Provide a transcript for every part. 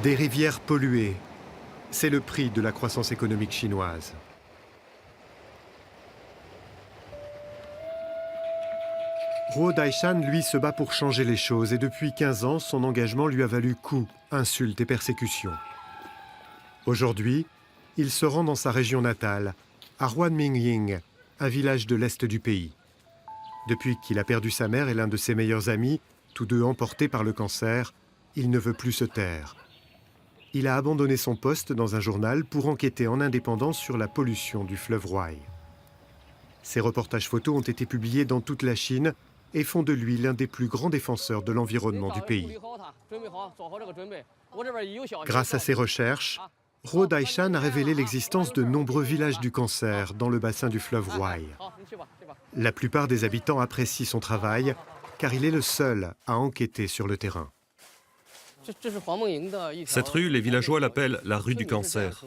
Des rivières polluées, c'est le prix de la croissance économique chinoise. Ruo Daishan, lui, se bat pour changer les choses et depuis 15 ans, son engagement lui a valu coups, insultes et persécutions. Aujourd'hui, il se rend dans sa région natale, à Huanmingying, un village de l'est du pays. Depuis qu'il a perdu sa mère et l'un de ses meilleurs amis, tous deux emportés par le cancer, il ne veut plus se taire. Il a abandonné son poste dans un journal pour enquêter en indépendance sur la pollution du fleuve Huai. Ses reportages photos ont été publiés dans toute la Chine et font de lui l'un des plus grands défenseurs de l'environnement du pays. Grâce à ses recherches, Ruo Daishan a révélé l'existence de nombreux villages du cancer dans le bassin du fleuve Huai. La plupart des habitants apprécient son travail car il est le seul à enquêter sur le terrain. Cette rue, les villageois l'appellent la rue du cancer.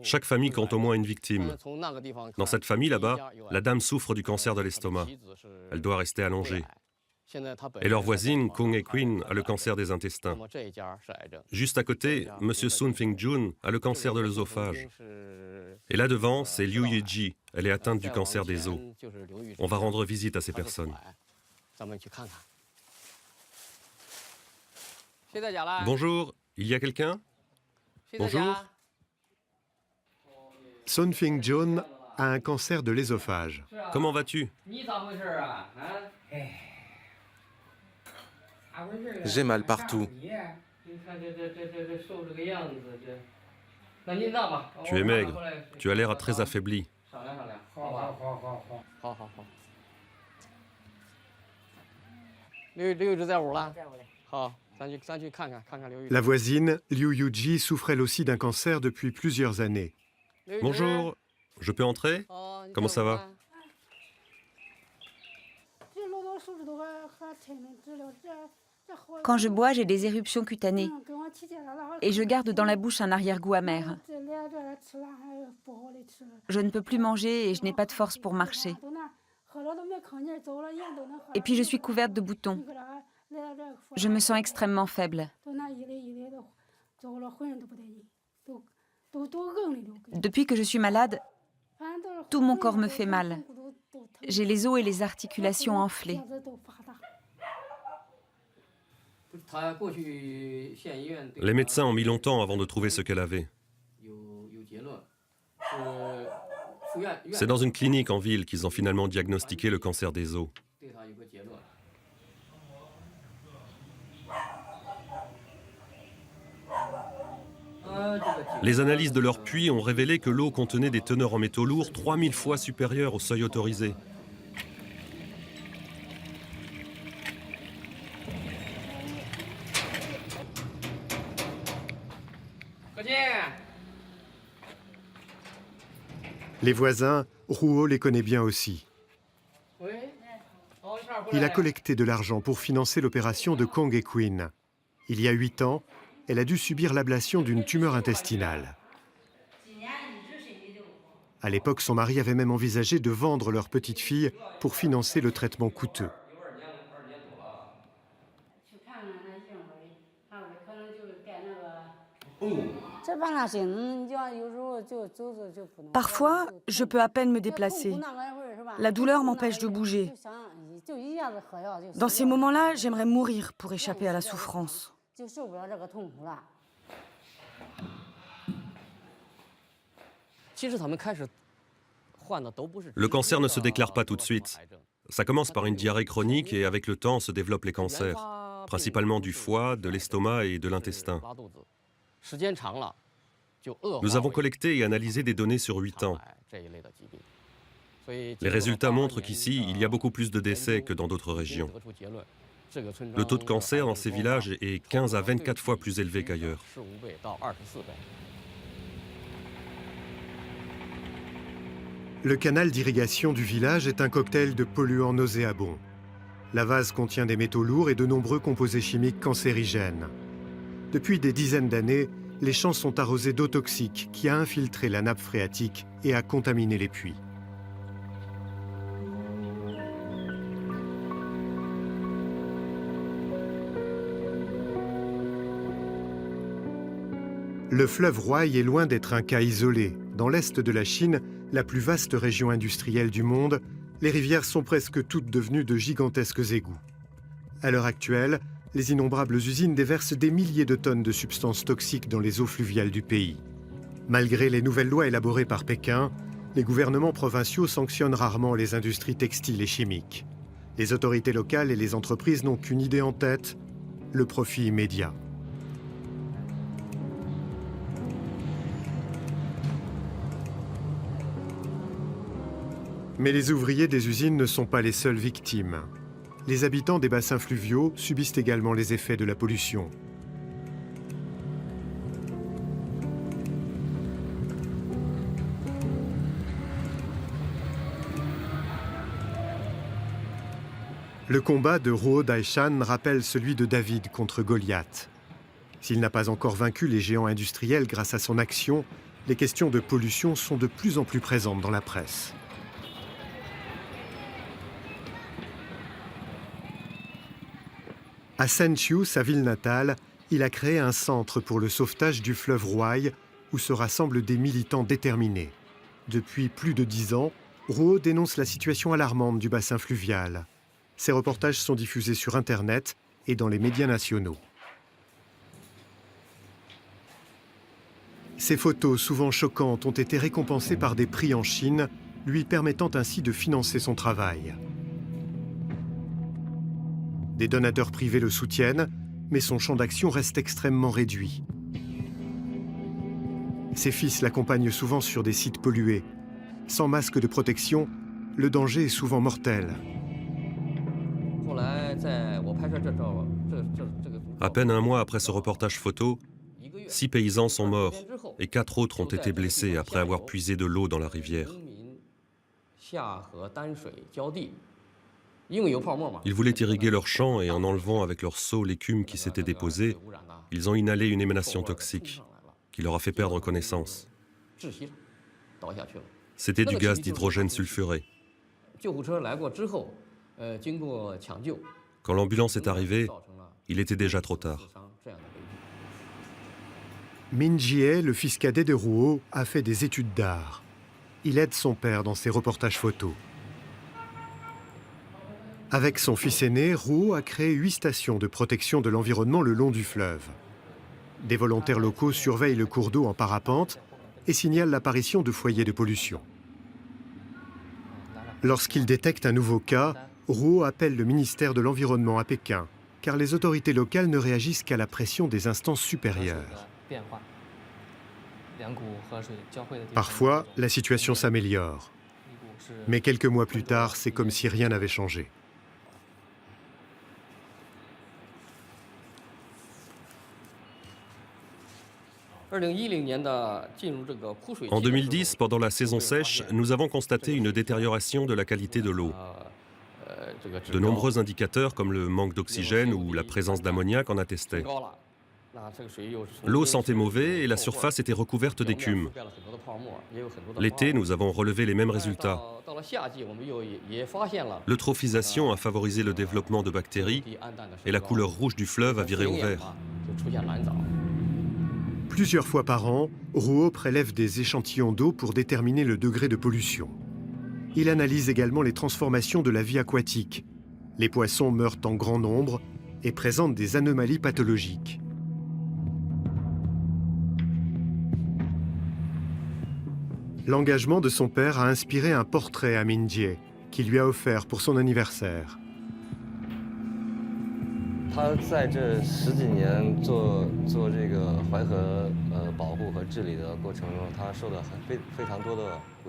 Chaque famille compte au moins une victime. Dans cette famille là-bas, la dame souffre du cancer de l'estomac. Elle doit rester allongée. Et leur voisine, Kung Queen, a le cancer des intestins. Juste à côté, M. Sun Fing-jun a le cancer de l'œsophage. Et là devant, c'est Liu Yuji. Elle est atteinte du cancer des os. On va rendre visite à ces personnes. Bonjour, il y a quelqu'un? Bonjour. Sun Fing-jun a un cancer de l'œsophage. Comment vas-tu? J'ai mal partout. Tu es maigre. Tu as l'air très affaibli. La voisine, Liu Yuji, souffre elle aussi d'un cancer depuis plusieurs années. Bonjour, je peux entrer? Comment ça va? Quand je bois, j'ai des éruptions cutanées et je garde dans la bouche un arrière-goût amer. Je ne peux plus manger et je n'ai pas de force pour marcher. Et puis je suis couverte de boutons. Je me sens extrêmement faible. Depuis que je suis malade, tout mon corps me fait mal. J'ai les os et les articulations enflées. Les médecins ont mis longtemps avant de trouver ce qu'elle avait. C'est dans une clinique en ville qu'ils ont finalement diagnostiqué le cancer des os. Les analyses de leur puits ont révélé que l'eau contenait des teneurs en métaux lourds 3000 fois supérieures au seuil autorisé. Les voisins, Ruo les connaît bien aussi. Il a collecté de l'argent pour financer l'opération de Kung Queen. Il y a 8 ans, elle a dû subir l'ablation d'une tumeur intestinale. À l'époque, son mari avait même envisagé de vendre leur petite fille pour financer le traitement coûteux. Parfois, je peux à peine me déplacer. La douleur m'empêche de bouger. Dans ces moments-là, j'aimerais mourir pour échapper à la souffrance. Le cancer ne se déclare pas tout de suite. Ça commence par une diarrhée chronique et avec le temps se développent les cancers, principalement du foie, de l'estomac et de l'intestin. Nous avons collecté et analysé des données sur 8 ans. Les résultats montrent qu'ici, il y a beaucoup plus de décès que dans d'autres régions. Le taux de cancer dans ces villages est 15 à 24 fois plus élevé qu'ailleurs. Le canal d'irrigation du village est un cocktail de polluants nauséabonds. La vase contient des métaux lourds et de nombreux composés chimiques cancérigènes. Depuis des dizaines d'années, les champs sont arrosés d'eau toxique qui a infiltré la nappe phréatique et a contaminé les puits. Le fleuve Huai est loin d'être un cas isolé. Dans l'est de la Chine, la plus vaste région industrielle du monde, les rivières sont presque toutes devenues de gigantesques égouts. À l'heure actuelle, les innombrables usines déversent des milliers de tonnes de substances toxiques dans les eaux fluviales du pays. Malgré les nouvelles lois élaborées par Pékin, les gouvernements provinciaux sanctionnent rarement les industries textiles et chimiques. Les autorités locales et les entreprises n'ont qu'une idée en tête, le profit immédiat. Mais les ouvriers des usines ne sont pas les seules victimes. Les habitants des bassins fluviaux subissent également les effets de la pollution. Le combat de Ruo Daishan rappelle celui de David contre Goliath. S'il n'a pas encore vaincu les géants industriels grâce à son action, les questions de pollution sont de plus en plus présentes dans la presse. À Senqiu, sa ville natale, il a créé un centre pour le sauvetage du fleuve Huai où se rassemblent des militants déterminés. Depuis plus de 10 ans, Ruo dénonce la situation alarmante du bassin fluvial. Ses reportages sont diffusés sur Internet et dans les médias nationaux. Ces photos, souvent choquantes, ont été récompensées par des prix en Chine, lui permettant ainsi de financer son travail. Des donateurs privés le soutiennent, mais son champ d'action reste extrêmement réduit. Ses fils l'accompagnent souvent sur des sites pollués. Sans masque de protection, le danger est souvent mortel. À peine un mois après ce reportage photo, 6 paysans sont morts et 4 autres ont été blessés après avoir puisé de l'eau dans la rivière. Ils voulaient irriguer leurs champs et en enlevant avec leur seau l'écume qui s'était déposée, ils ont inhalé une émanation toxique qui leur a fait perdre connaissance. C'était du gaz d'hydrogène sulfuré. Quand l'ambulance est arrivée, il était déjà trop tard. Min Jie, le fils cadet de Ruo, a fait des études d'art. Il aide son père dans ses reportages photos. Avec son fils aîné, Ruo a créé 8 stations de protection de l'environnement le long du fleuve. Des volontaires locaux surveillent le cours d'eau en parapente et signalent l'apparition de foyers de pollution. Lorsqu'ils détectent un nouveau cas, Ruo appelle le ministère de l'Environnement à Pékin, car les autorités locales ne réagissent qu'à la pression des instances supérieures. Parfois, la situation s'améliore. Mais quelques mois plus tard, c'est comme si rien n'avait changé. En 2010, pendant la saison sèche, nous avons constaté une détérioration de la qualité de l'eau. De nombreux indicateurs comme le manque d'oxygène ou la présence d'ammoniac en attestaient. L'eau sentait mauvais et la surface était recouverte d'écume. L'été, nous avons relevé les mêmes résultats. L'eutrophisation a favorisé le développement de bactéries et la couleur rouge du fleuve a viré au vert. Plusieurs fois par an, Ruo prélève des échantillons d'eau pour déterminer le degré de pollution. Il analyse également les transformations de la vie aquatique. Les poissons meurent en grand nombre et présentent des anomalies pathologiques. L'engagement de son père a inspiré un portrait à Min Jie, qui lui a offert pour son anniversaire.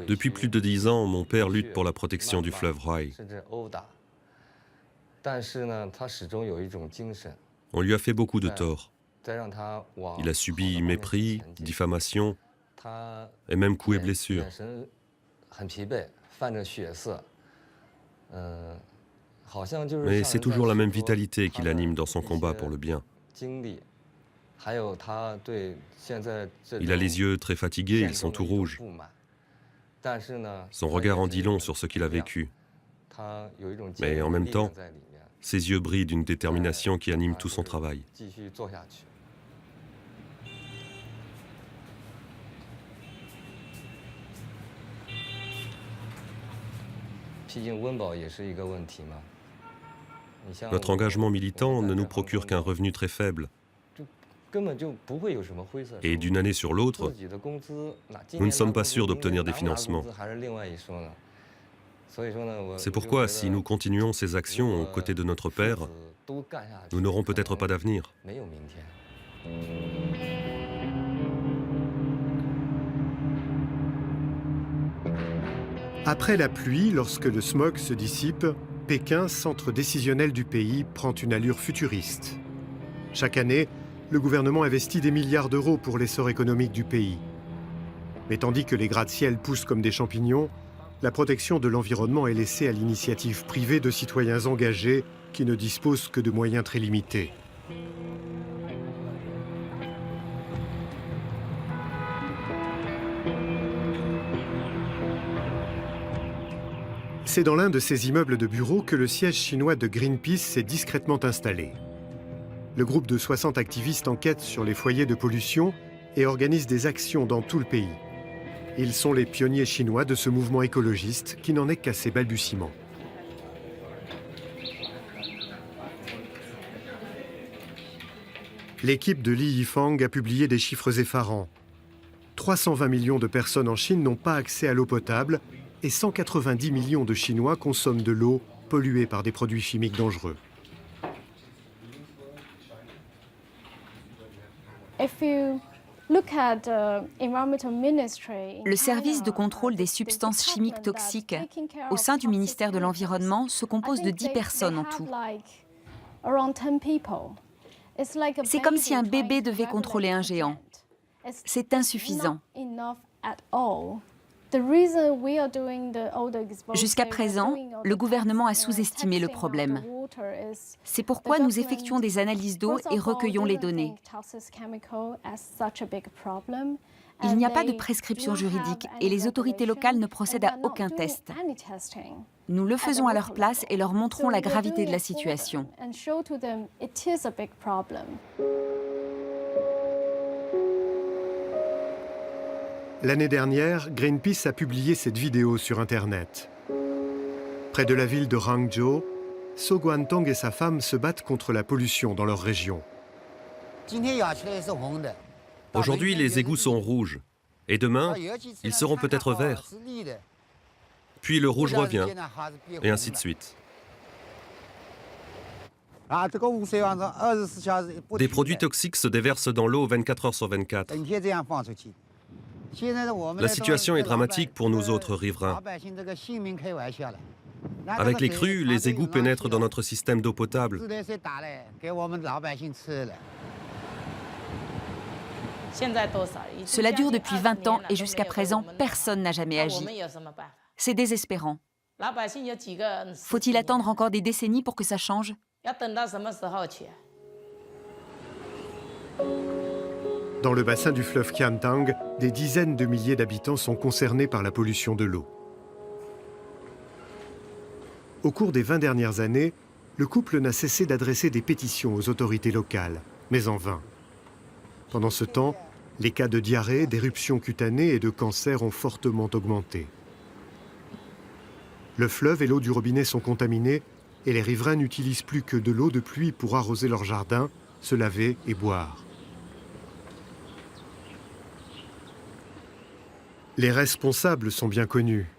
Depuis plus de 10 ans, mon père lutte pour la protection du fleuve Huai. On lui a fait beaucoup de tort. Il a subi mépris, diffamation et même coups et blessures. Mais c'est toujours la même vitalité qui l'anime dans son combat pour le bien. Il a les yeux très fatigués, ils sont tout rouges. Son regard en dit long sur ce qu'il a vécu. Mais en même temps, ses yeux brillent d'une détermination qui anime tout son travail. Notre engagement militant ne nous procure qu'un revenu très faible. Et d'une année sur l'autre, nous ne sommes pas sûrs d'obtenir des financements. C'est pourquoi, si nous continuons ces actions aux côtés de notre père, nous n'aurons peut-être pas d'avenir. Après la pluie, lorsque le smog se dissipe, Pékin, centre décisionnel du pays, prend une allure futuriste. Chaque année, le gouvernement investit des milliards d'euros pour l'essor économique du pays. Mais tandis que les gratte-ciel poussent comme des champignons, la protection de l'environnement est laissée à l'initiative privée de citoyens engagés qui ne disposent que de moyens très limités. C'est dans l'un de ces immeubles de bureaux que le siège chinois de Greenpeace s'est discrètement installé. Le groupe de 60 activistes enquête sur les foyers de pollution et organise des actions dans tout le pays. Ils sont les pionniers chinois de ce mouvement écologiste qui n'en est qu'à ses balbutiements. L'équipe de Li Yifang a publié des chiffres effarants. 320 millions de personnes en Chine n'ont pas accès à l'eau potable et 190 millions de Chinois consomment de l'eau polluée par des produits chimiques dangereux. Le service de contrôle des substances chimiques toxiques au sein du ministère de l'Environnement se compose de 10 personnes en tout. C'est comme si un bébé devait contrôler un géant. C'est insuffisant. Jusqu'à présent, le gouvernement a sous-estimé le problème. C'est pourquoi nous effectuons des analyses d'eau et recueillons les données. Il n'y a pas de prescription juridique et les autorités locales ne procèdent à aucun test. Nous le faisons à leur place et leur montrons la gravité de la situation. L'année dernière, Greenpeace a publié cette vidéo sur Internet. Près de la ville de Hangzhou, So Guantong et sa femme se battent contre la pollution dans leur région. Aujourd'hui, les égouts sont rouges. Et demain, ils seront peut-être verts. Puis le rouge revient. Et ainsi de suite. Des produits toxiques se déversent dans l'eau 24 heures sur 24. La situation est dramatique pour nous autres riverains. Avec les crues, les égouts pénètrent dans notre système d'eau potable. Cela dure depuis 20 ans et jusqu'à présent, personne n'a jamais agi. C'est désespérant. Faut-il attendre encore des décennies pour que ça change ? Dans le bassin du fleuve Qiantang, des dizaines de milliers d'habitants sont concernés par la pollution de l'eau. Au cours des 20 dernières années, le couple n'a cessé d'adresser des pétitions aux autorités locales, mais en vain. Pendant ce temps, les cas de diarrhée, d'éruptions cutanées et de cancer ont fortement augmenté. Le fleuve et l'eau du robinet sont contaminés et les riverains n'utilisent plus que de l'eau de pluie pour arroser leur jardin, se laver et boire. Les responsables sont bien connus,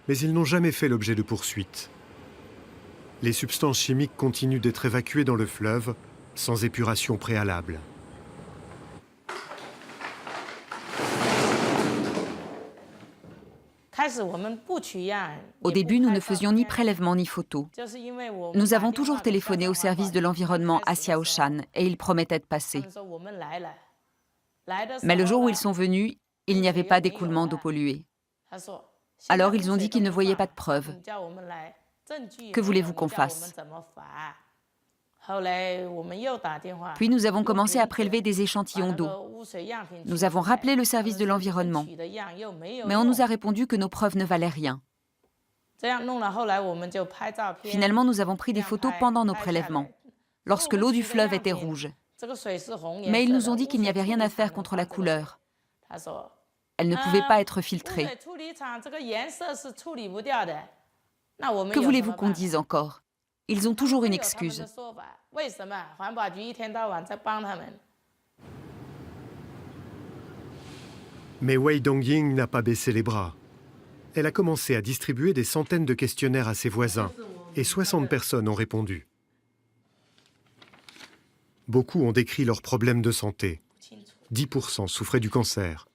mais ils n'ont jamais fait l'objet de poursuites. Les substances chimiques continuent d'être évacuées dans le fleuve sans épuration préalable. Au début, nous ne faisions ni prélèvement ni photo. Nous avons toujours téléphoné au service de l'environnement à Xiaoshan et ils promettaient de passer. Mais le jour où ils sont venus, il n'y avait pas d'écoulement d'eau polluée. Alors ils ont dit qu'ils ne voyaient pas de preuves. Que voulez-vous qu'on fasse ? Puis nous avons commencé à prélever des échantillons d'eau. Nous avons rappelé le service de l'environnement, mais on nous a répondu que nos preuves ne valaient rien. Finalement, nous avons pris des photos pendant nos prélèvements, lorsque l'eau du fleuve était rouge. Mais ils nous ont dit qu'il n'y avait rien à faire contre la couleur. Elle ne pouvait pas être filtrée. Que voulez-vous qu'on dise encore? Ils ont toujours une excuse. Mais Wei Dongying n'a pas baissé les bras. Elle a commencé à distribuer des centaines de questionnaires à ses voisins et 60 personnes ont répondu. Beaucoup ont décrit leurs problèmes de santé. 10% souffraient du cancer.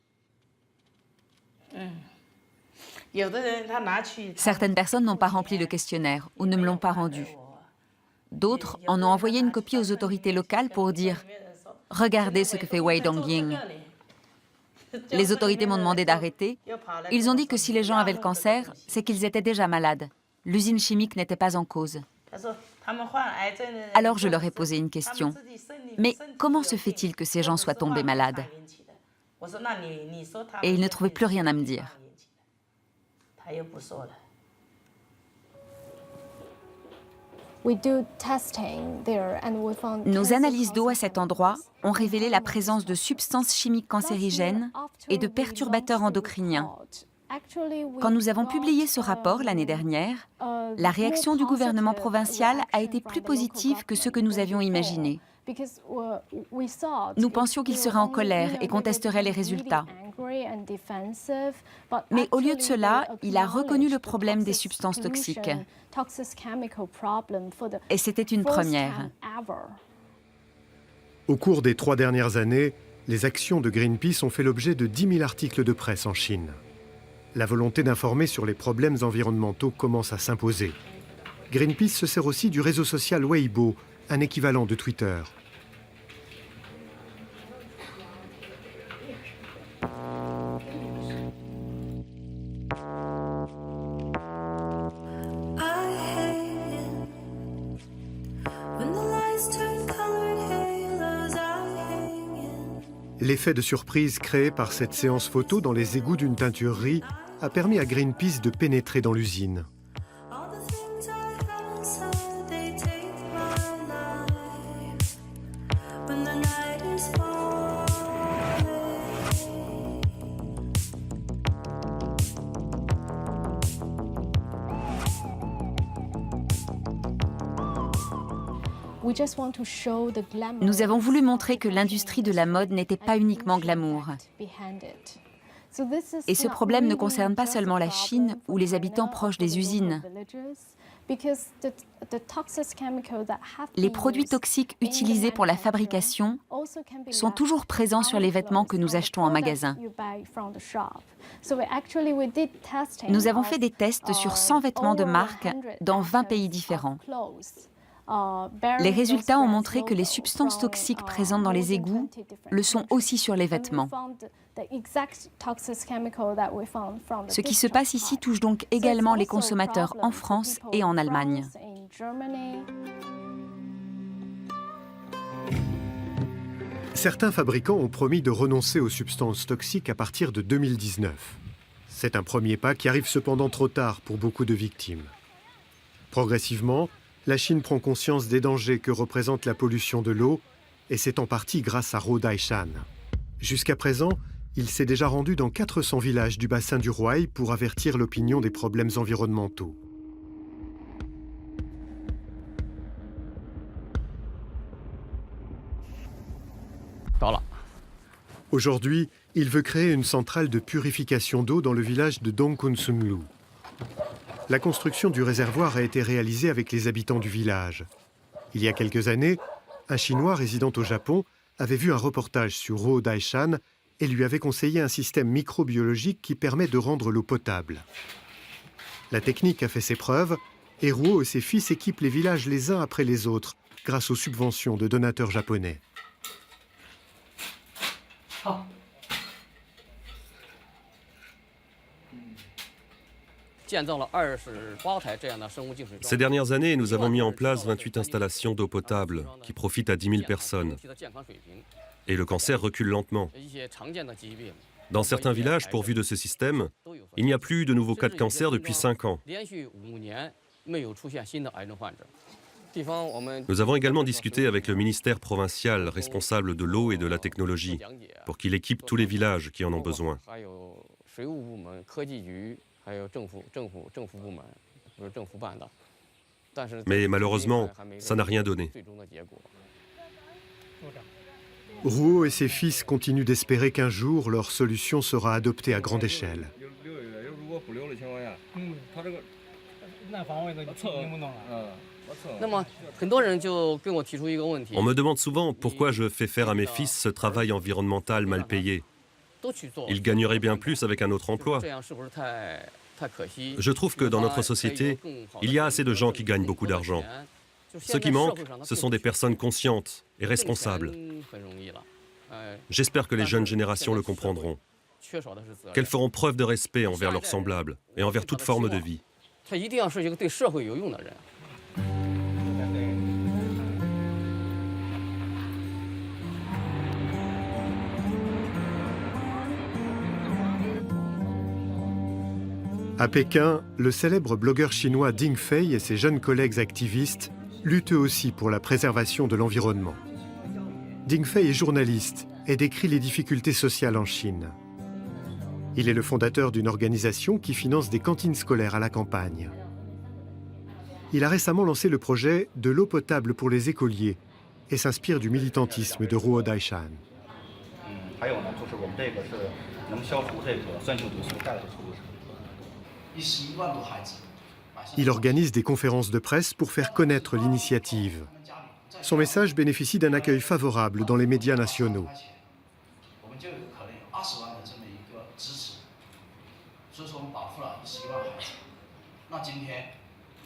Certaines personnes n'ont pas rempli le questionnaire ou ne me l'ont pas rendu. D'autres en ont envoyé une copie aux autorités locales pour dire « Regardez ce que fait Wei Dongying ». Les autorités m'ont demandé d'arrêter. Ils ont dit que si les gens avaient le cancer, c'est qu'ils étaient déjà malades. L'usine chimique n'était pas en cause. Alors je leur ai posé une question. Mais comment se fait-il que ces gens soient tombés malades? Et ils ne trouvaient plus rien à me dire. Nos analyses d'eau à cet endroit ont révélé la présence de substances chimiques cancérigènes et de perturbateurs endocriniens. Quand nous avons publié ce rapport l'année dernière, la réaction du gouvernement provincial a été plus positive que ce que nous avions imaginé. Nous pensions qu'il serait en colère et contesterait les résultats. Mais au lieu de cela, il a reconnu le problème des substances toxiques. Et c'était une première. Au cours des 3 dernières années, les actions de Greenpeace ont fait l'objet de 10 000 articles de presse en Chine. La volonté d'informer sur les problèmes environnementaux commence à s'imposer. Greenpeace se sert aussi du réseau social Weibo, un équivalent de Twitter. L'effet de surprise créé par cette séance photo dans les égouts d'une teinturerie a permis à Greenpeace de pénétrer dans l'usine. Nous avons voulu montrer que l'industrie de la mode n'était pas uniquement glamour. Et ce problème ne concerne pas seulement la Chine ou les habitants proches des usines. Les produits toxiques utilisés pour la fabrication sont toujours présents sur les vêtements que nous achetons en magasin. Nous avons fait des tests sur 100 vêtements de marque dans 20 pays différents. Les résultats ont montré que les substances toxiques présentes dans les égouts le sont aussi sur les vêtements. Ce qui se passe ici touche donc également les consommateurs en France et en Allemagne. Certains fabricants ont promis de renoncer aux substances toxiques à partir de 2019. C'est un premier pas qui arrive cependant trop tard pour beaucoup de victimes. Progressivement, la Chine prend conscience des dangers que représente la pollution de l'eau, et c'est en partie grâce à Ruo Daishan. Jusqu'à présent, il s'est déjà rendu dans 400 villages du bassin du Ruai pour avertir l'opinion des problèmes environnementaux. Aujourd'hui, il veut créer une centrale de purification d'eau dans le village de Dongkunsunlu. La construction du réservoir a été réalisée avec les habitants du village. Il y a quelques années, un Chinois résidant au Japon avait vu un reportage sur Ruo Daishan et lui avait conseillé un système microbiologique qui permet de rendre l'eau potable. La technique a fait ses preuves et Ruo et ses fils équipent les villages les uns après les autres grâce aux subventions de donateurs japonais. Ces dernières années, nous avons mis en place 28 installations d'eau potable qui profitent à 10 000 personnes. Et le cancer recule lentement. Dans certains villages, pourvus de ce système, il n'y a plus eu de nouveaux cas de cancer depuis 5 ans. Nous avons également discuté avec le ministère provincial responsable de l'eau et de la technologie pour qu'il équipe tous les villages qui en ont besoin. Mais malheureusement, ça n'a rien donné. Ruo et ses fils continuent d'espérer qu'un jour, leur solution sera adoptée à grande échelle. On me demande souvent pourquoi je fais faire à mes fils ce travail environnemental mal payé. Ils gagneraient bien plus avec un autre emploi. Je trouve que dans notre société, il y a assez de gens qui gagnent beaucoup d'argent. Ce qui manque, ce sont des personnes conscientes et responsables. J'espère que les jeunes générations le comprendront, qu'elles feront preuve de respect envers leurs semblables et envers toute forme de vie. À Pékin, le célèbre blogueur chinois Ding Fei et ses jeunes collègues activistes luttent eux aussi pour la préservation de l'environnement. Ding Fei est journaliste et décrit les difficultés sociales en Chine. Il est le fondateur d'une organisation qui finance des cantines scolaires à la campagne. Il a récemment lancé le projet de l'eau potable pour les écoliers et s'inspire du militantisme de Ruo Daishan. Il organise des conférences de presse pour faire connaître l'initiative. Son message bénéficie d'un accueil favorable dans les médias nationaux.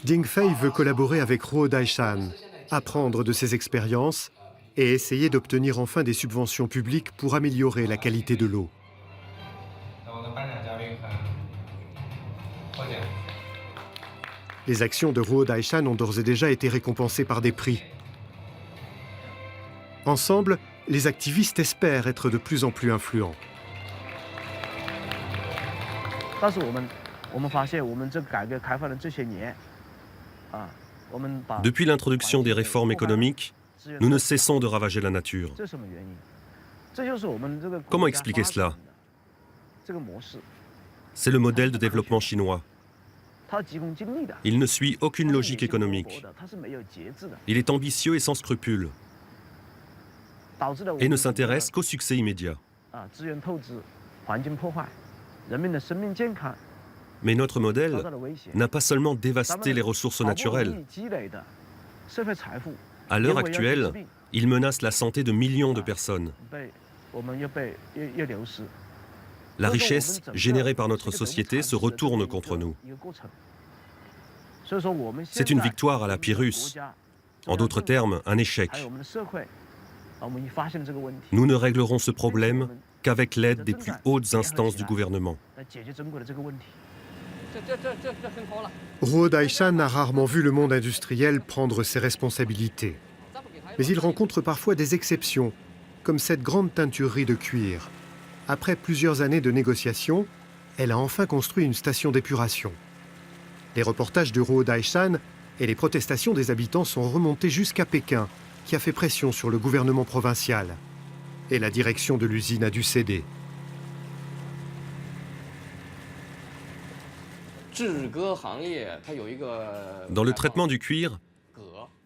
Ding Fei veut collaborer avec Ruo Daishan, apprendre de ses expériences et essayer d'obtenir enfin des subventions publiques pour améliorer la qualité de l'eau. Les actions de Ruo Daishan ont d'ores et déjà été récompensées par des prix. Ensemble, les activistes espèrent être de plus en plus influents. Depuis l'introduction des réformes économiques, nous ne cessons de ravager la nature. Comment expliquer cela? C'est le modèle de développement chinois. Il ne suit aucune logique économique. Il est ambitieux et sans scrupules, et ne s'intéresse qu'au succès immédiat. Mais notre modèle n'a pas seulement dévasté les ressources naturelles. À l'heure actuelle, il menace la santé de millions de personnes. La richesse générée par notre société se retourne contre nous. C'est une victoire à la Pyrrhus. En d'autres termes, un échec. Nous ne réglerons ce problème qu'avec l'aide des plus hautes instances du gouvernement. Ruo Daishan a rarement vu le monde industriel prendre ses responsabilités. Mais il rencontre parfois des exceptions, comme cette grande teinturerie de cuir. Après plusieurs années de négociations, elle a enfin construit une station d'épuration. Les reportages de Ruo Daishan et les protestations des habitants sont remontés jusqu'à Pékin, qui a fait pression sur le gouvernement provincial. Et la direction de l'usine a dû céder. Dans le traitement du cuir,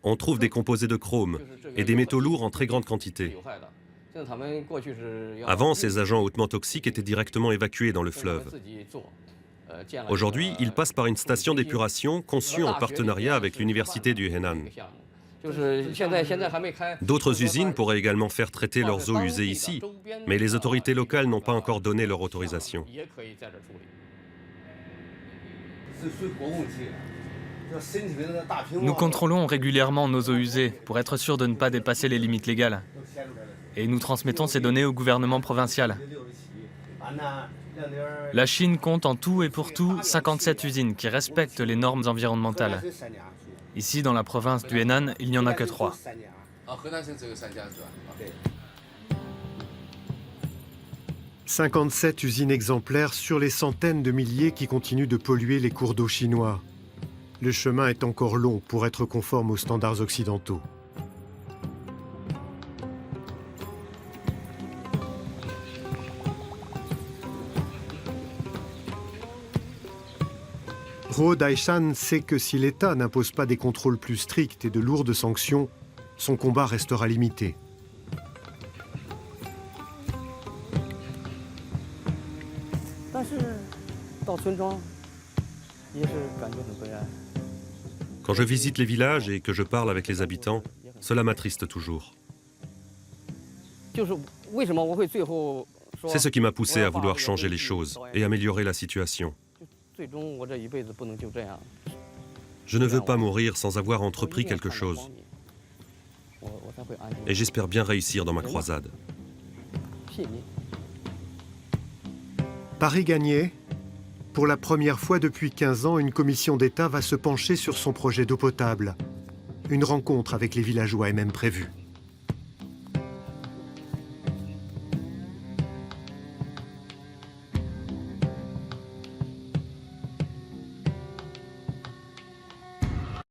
on trouve des composés de chrome et des métaux lourds en très grande quantité. Avant, ces agents hautement toxiques étaient directement évacués dans le fleuve. Aujourd'hui, ils passent par une station d'épuration conçue en partenariat avec l'université du Henan. D'autres usines pourraient également faire traiter leurs eaux usées ici, mais les autorités locales n'ont pas encore donné leur autorisation. Nous contrôlons régulièrement nos eaux usées pour être sûrs de ne pas dépasser les limites légales. Et nous transmettons ces données au gouvernement provincial. La Chine compte en tout et pour tout 57 usines qui respectent les normes environnementales. Ici, dans la province du Henan, il n'y en a que 3. 57 usines exemplaires sur les centaines de milliers qui continuent de polluer les cours d'eau chinois. Le chemin est encore long pour être conforme aux standards occidentaux. Ho Daishan sait que si l'État n'impose pas des contrôles plus stricts et de lourdes sanctions, son combat restera limité. Quand je visite les villages et que je parle avec les habitants, cela m'attriste toujours. C'est ce qui m'a poussé à vouloir changer les choses et améliorer la situation. Je ne veux pas mourir sans avoir entrepris quelque chose. Et j'espère bien réussir dans ma croisade. Paris gagné. Pour la première fois depuis 15 ans, une commission d'État va se pencher sur son projet d'eau potable. Une rencontre avec les villageois est même prévue.